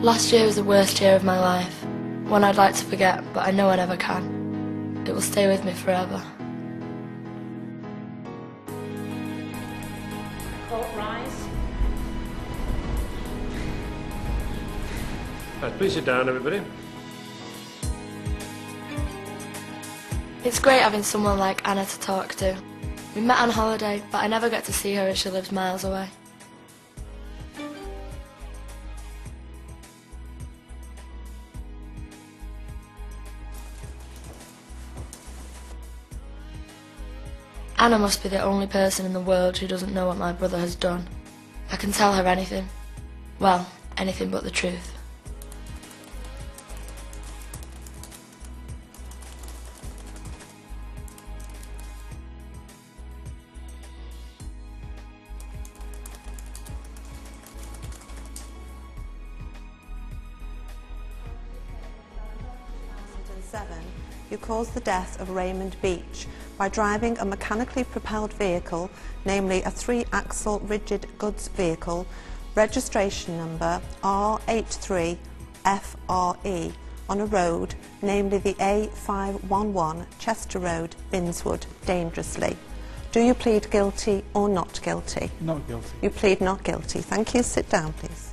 Last year was the worst year of my life. One I'd like to forget, but I know I never can. It will stay with me forever. Court rise. Right, please sit down, everybody. It's great having someone like Anna to talk to. We met on holiday, but I never get to see her as she lives miles away. Anna must be the only person in the world who doesn't know what my brother has done. I can tell her anything. Well, anything but the truth. You caused the death of Raymond Beach by driving a mechanically propelled vehicle, namely a 3-axle rigid goods vehicle, registration number R83FRE, on a road, namely the A511 Chester Road, Binswood, dangerously. Do you plead guilty or not guilty? Not guilty. You plead not guilty. Thank you. Sit down, please.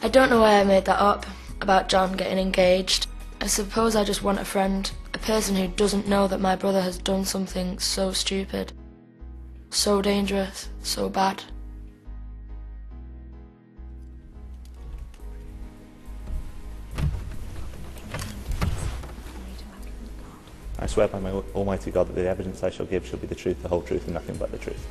I don't know why I made that up, about John getting engaged. I suppose I just want a friend, a person who doesn't know that my brother has done something so stupid, so dangerous, so bad. I swear by my almighty God that the evidence I shall give shall be the truth, the whole truth, and nothing but the truth.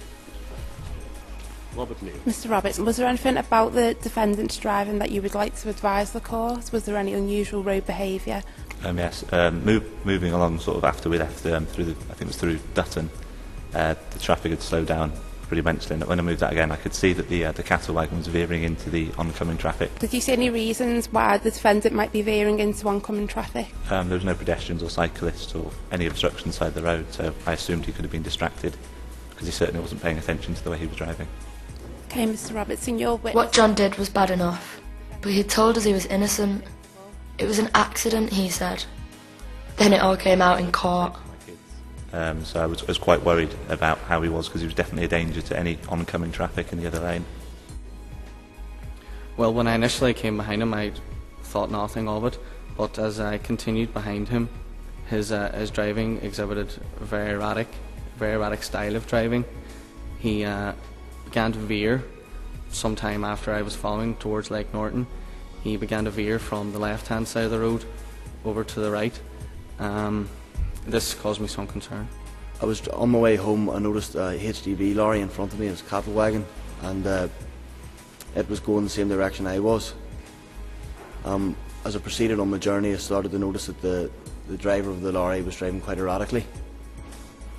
Robert Neal. Mr Roberts, was there anything about the defendant's driving that you would like to advise the court? Was there any unusual road behaviour? Yes, moving along sort of after we left through the, I think it was through Dutton, the traffic had slowed down pretty immensely, and when I moved that again I could see that the cattle wagon was veering into the oncoming traffic. Did you see any reasons why the defendant might be veering into oncoming traffic? There was no pedestrians or cyclists or any obstruction side the road, so I assumed he could have been distracted because he certainly wasn't paying attention to the way he was driving. Okay, Mr Roberts, in your witness... What John did was bad enough, but he told us he was innocent. It was an accident, he said. Then it all came out in court. So I was quite worried about how he was, because he was definitely a danger to any oncoming traffic in the other lane. Well, when I initially came behind him, I thought nothing of it, but as I continued behind him, his driving exhibited a very erratic style of driving. He began to veer sometime after I was following towards Lake Norton. He began to veer from the left-hand side of the road over to the right. This caused me some concern. I was on my way home. I noticed a HGV lorry in front of me. It was a cattle wagon, and it was going the same direction I was. As I proceeded on my journey, I started to notice that the driver of the lorry was driving quite erratically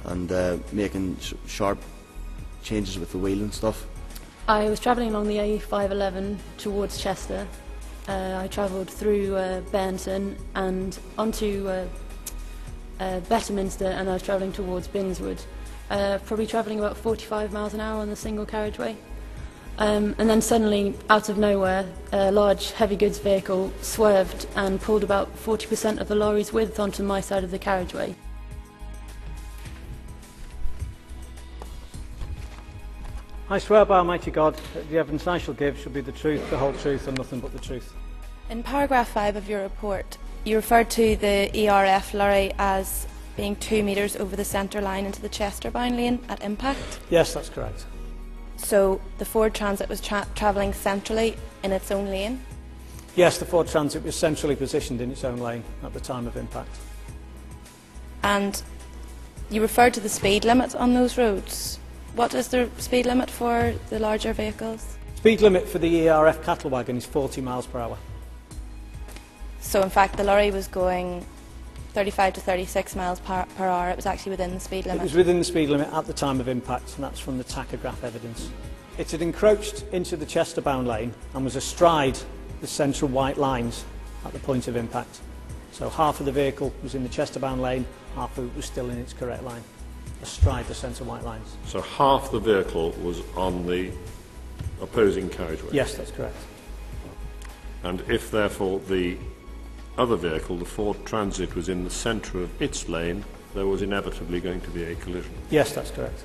and making sharp changes with the wheel and stuff. I was travelling along the A511 towards Chester. I travelled through Bairnston and onto Betterminster, and I was travelling towards Binswood. Probably travelling about 45 miles an hour on the single carriageway. And then suddenly, out of nowhere, a large heavy goods vehicle swerved and pulled about 40% of the lorry's width onto my side of the carriageway. I swear by Almighty God that the evidence I shall give shall be the truth, the whole truth, and nothing but the truth. In paragraph 5 of your report, you referred to the ERF lorry as being 2 metres over the centre line into the Chester-bound lane at impact. Yes, that's correct. So the Ford Transit was travelling centrally in its own lane? Yes, the Ford Transit was centrally positioned in its own lane at the time of impact. And you referred to the speed limit on those roads. What is the speed limit for the larger vehicles? Speed limit for the ERF cattle wagon is 40 miles per hour. So in fact the lorry was going 35 to 36 miles per hour. It was actually within the speed limit. It was within the speed limit at the time of impact, and that's from the tachograph evidence. It had encroached into the Chester-bound lane and was astride the central white lines at the point of impact. So half of the vehicle was in the Chester-bound lane, half of it was still in its correct line, astride the centre white lines. So half the vehicle was on the opposing carriageway? Yes, that's correct. And if, therefore, the other vehicle, the Ford Transit, was in the centre of its lane, there was inevitably going to be a collision? Yes, that's correct.